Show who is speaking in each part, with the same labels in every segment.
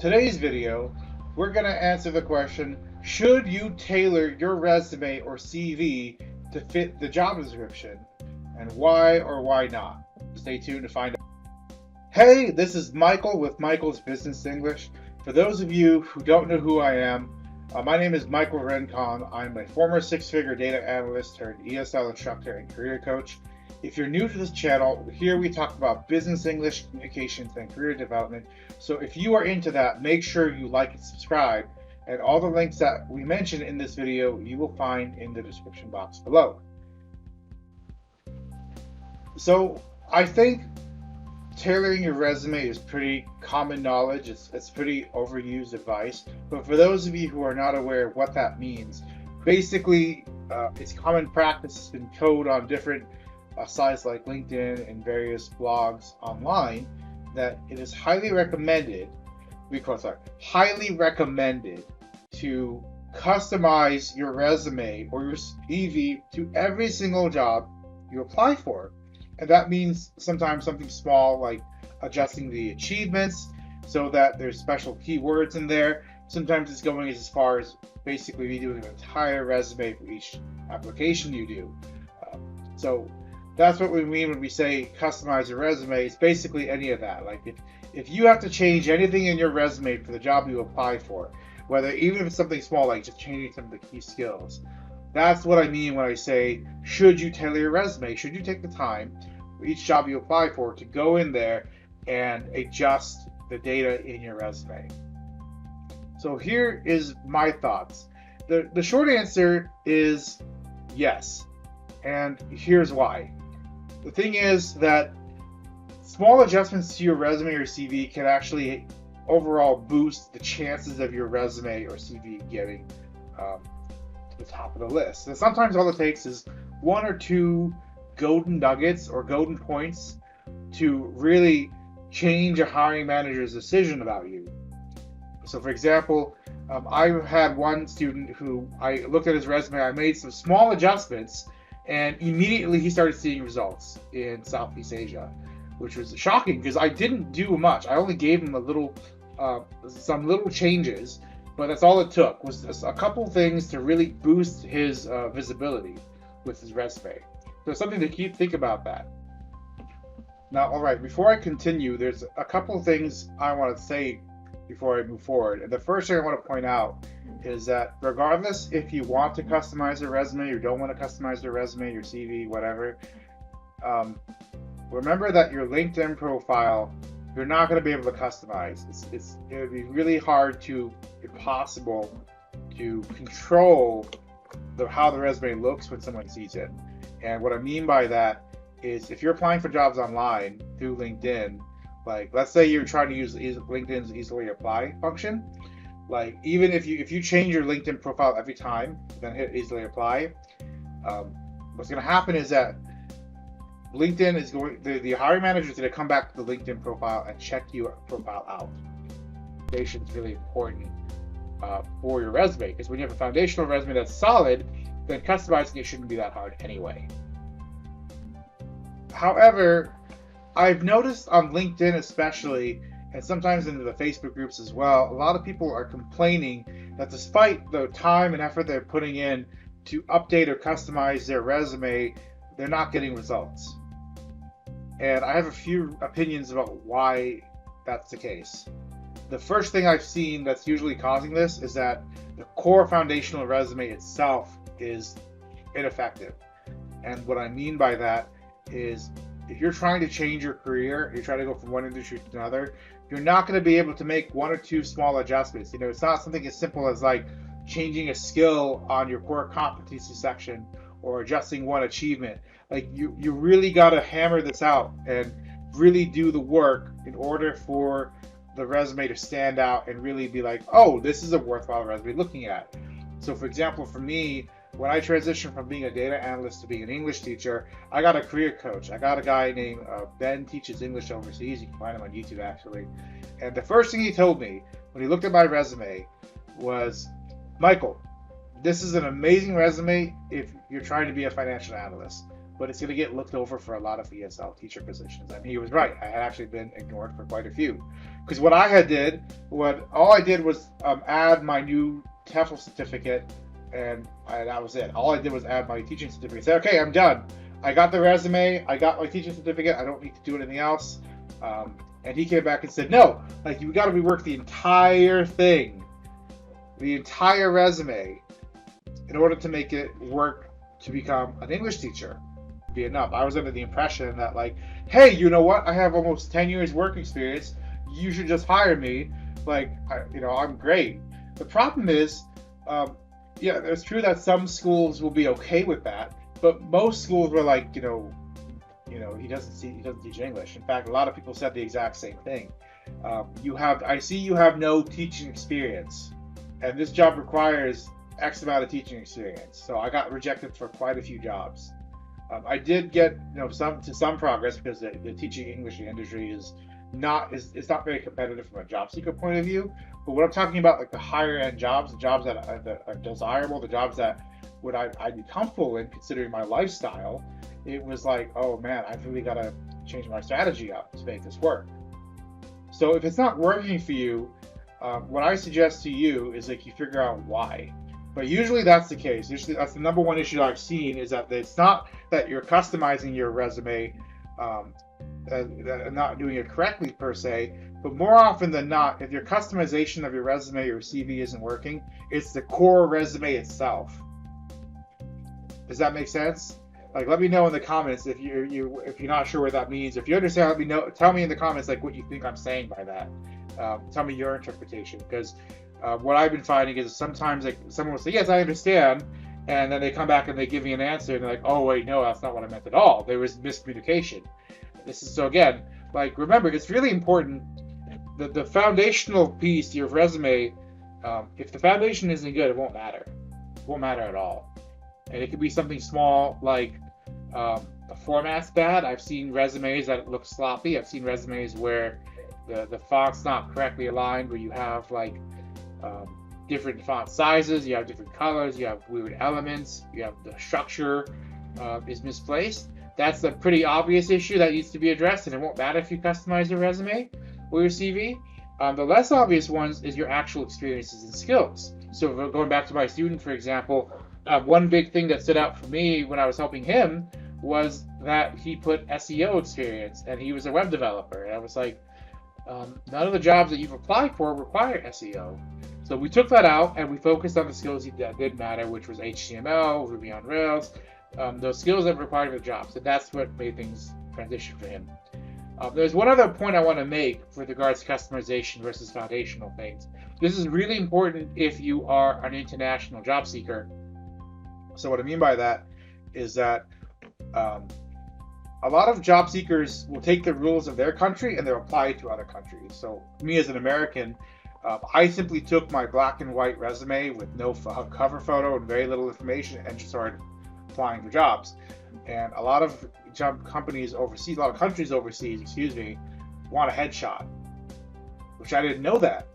Speaker 1: Today's video, we're going to answer the question, should you tailor your resume or CV to fit the job description? And why or why not? Stay tuned to find out. Hey, this is Michael with Michael's Business English. For those of you who don't know who I am, my name is Michael Rencon. I'm a former six-figure data analyst turned ESL instructor and career coach. If you're new to this channel, here we talk about business English, communications, and career development. So if you are into that, make sure you like and subscribe. And all the links that we mentioned in this video, you will find in the description box below. So I think tailoring your resume is pretty common knowledge. It's pretty overused advice. But for those of you who are not aware of what that means, basically it's common practice in code on different sites like LinkedIn and various blogs online that it is highly recommended to customize your resume or your CV to every single job you apply for. And that means sometimes something small like adjusting the achievements so that there's special keywords in there. Sometimes it's going as far as basically redoing an entire resume for each application you do. So that's what we mean when we say customize your resume. It's basically any of that. Like if you have to change anything in your resume for the job you apply for, even if it's something small like just changing some of the key skills, that's what I mean when I say, should you tailor your resume? Should you take the time for each job you apply for to go in there and adjust the data in your resume? So here is my thoughts. The short answer is yes, and here's why. The thing is that small adjustments to your resume or CV can actually overall boost the chances of your resume or CV getting to the top of the list. And sometimes all it takes is one or two golden nuggets or golden points to really change a hiring manager's decision about you. So for example, I had one student who I looked at his resume, I made some small adjustments, and immediately he started seeing results in Southeast Asia, which was shocking because I didn't do much. I only gave him some little changes, but that's all it took was just a couple things to really boost his visibility with his resume. So it's something to think about that. Now, all right, before I continue, there's a couple of things I want to say before I move forward. And the first thing I want to point out is that regardless if you want to customize your resume or don't want to customize your resume, your CV, whatever, remember that your LinkedIn profile, you're not going to be able to customize. It would be really hard to impossible to control how the resume looks when someone sees it. And what I mean by that is if you're applying for jobs online through LinkedIn, like let's say you're trying to use LinkedIn's easily apply function, like even if you change your LinkedIn profile every time, then hit easily apply, what's going to happen is that LinkedIn is the hiring manager is going to come back to the LinkedIn profile and check your profile out. Foundation is really important for your resume, because when you have a foundational resume that's solid, then customizing it shouldn't be that hard anyway. However, I've noticed on LinkedIn especially, and sometimes in the Facebook groups as well, a lot of people are complaining that despite the time and effort they're putting in to update or customize their resume, they're not getting results. And I have a few opinions about why that's the case. The first thing I've seen that's usually causing this is that the core foundational resume itself is ineffective. And what I mean by that is if you're trying to change your career, you're trying to go from one industry to another, you're not going to be able to make one or two small adjustments. It's not something as simple as like changing a skill on your core competency section or adjusting one achievement. Like you really got to hammer this out and really do the work in order for the resume to stand out and really be like, oh, this is a worthwhile resume looking at. So for example, for me, when I transitioned from being a data analyst to being an English teacher, I got a career coach. I got a guy named Ben Teaches English Overseas. You can find him on YouTube actually. And the first thing he told me when he looked at my resume was, Michael, this is an amazing resume if you're trying to be a financial analyst. but it's going to get looked over for a lot of ESL teacher positions. And he was right. I had actually been ignored for quite a few. Because what all I did was add my new TEFL certificate, and that was it. All I did was add my teaching certificate. Say, okay, I'm done. I got the resume. I got my teaching certificate. I don't need to do anything else. And he came back and said, no, like you got to rework the entire thing, the entire resume, in order to make it work to become an English teacher. Be enough. I was under the impression that like, hey, you know what? I have almost 10 years work experience. You should just hire me. Like, I'm great. The problem is, yeah, it's true that some schools will be okay with that, but most schools were like, he doesn't teach English. In fact, a lot of people said the exact same thing. I see you have no teaching experience, and this job requires X amount of teaching experience. So I got rejected for quite a few jobs. I did get some progress because the teaching English industry is not very competitive from a job seeker point of view. But what I'm talking about, like the higher end jobs, the jobs that are desirable, the jobs that I'd be comfortable in considering my lifestyle, it was like, oh man, I've really got to change my strategy up to make this work. So if it's not working for you, what I suggest to you is like you figure out why. But usually that's the case. Usually that's the number one issue I've seen, is that it's not that you're customizing your resume and not doing it correctly per se, but more often than not, if your customization of your resume or CV isn't working, it's the core resume itself. Does that make sense? Like, let me know in the comments if you're not sure what that means. If you understand, let me know. Tell me in the comments like what you think I'm saying by that. Tell me your interpretation, because what I've been finding is sometimes like someone will say, yes, I understand, and then they come back and they give me an answer and they're like, oh wait, no, that's not what I meant at all. There was miscommunication. So again, like, remember, it's really important that the foundational piece to your resume, if the foundation isn't good, it won't matter. It won't matter at all. And it could be something small like the format's bad. I've seen resumes that look sloppy. I've seen resumes where the font's not correctly aligned, where you have like different font sizes, you have different colors, you have weird elements, you have the structure is misplaced. That's a pretty obvious issue that needs to be addressed, and it won't matter if you customize your resume or your CV. The less obvious ones is your actual experiences and skills. So going back to my student, for example, one big thing that stood out for me when I was helping him was that he put SEO experience, and he was a web developer. And I was like, none of the jobs that you've applied for require SEO. So we took that out and we focused on the skills that did matter, which was HTML, Ruby on Rails, those skills that were required for the jobs. And that's what made things transition for him. There's one other point I want to make with regards to customization versus foundational things. This is really important if you are an international job seeker. So what I mean by that is that a lot of job seekers will take the rules of their country and they'll apply it to other countries. So me as an American, I simply took my black and white resume with no cover photo and very little information and just started applying for jobs. And a lot of countries overseas, want a headshot, which I didn't know that.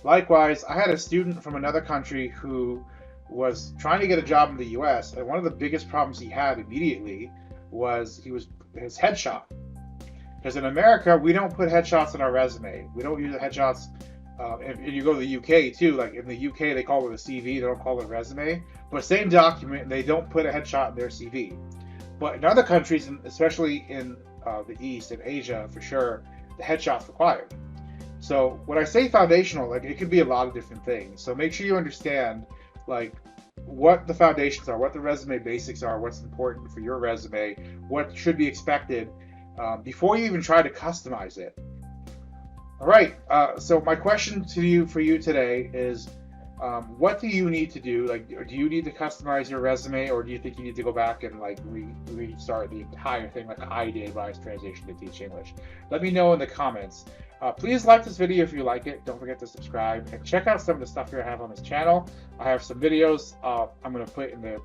Speaker 1: Likewise, I had a student from another country who was trying to get a job in the US, and one of the biggest problems he had immediately was his headshot. Because in America, we don't put headshots on our resume. We don't use the headshots. And you go to the UK too, like in the UK they call it a CV, they don't call it a resume. But same document, they don't put a headshot in their CV. But in other countries, especially in the East and Asia for sure, the headshot's required. So when I say foundational, like it could be a lot of different things. So make sure you understand like what the foundations are, what the resume basics are, what's important for your resume, what should be expected before you even try to customize it. All right. So my question for you today is, what do you need to do? Like, do you need to customize your resume, or do you think you need to go back and like restart the entire thing like I did when I was transitioning to teach English? Let me know in the comments. Please like this video if you like it. Don't forget to subscribe and check out some of the stuff here I have on this channel. I have some videos I'm going to put in the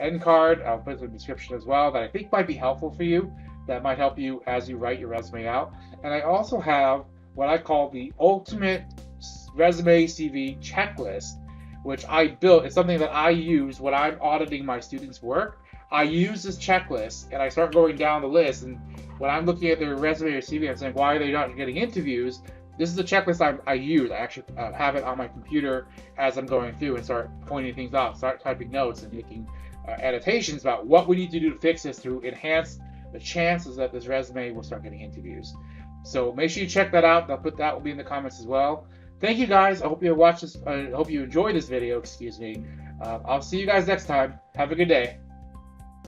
Speaker 1: end card. I'll put it in the description as well that I think might be helpful for you, that might help you as you write your resume out. And I also have what I call the ultimate resume CV checklist, which I built. It's something that I use when I'm auditing my students' work. I use this checklist and I start going down the list, and when I'm looking at their resume or CV, I'm saying, why are they not getting interviews? This is the checklist I use. I actually have it on my computer as I'm going through and start pointing things out, start typing notes and making annotations about what we need to do to fix this to enhance the chances that this resume will start getting interviews. So make sure you check that out. That will be in the comments as well. Thank you guys. I hope you watch this. I hope you enjoyed this video. Excuse me. I'll see you guys next time. Have a good day.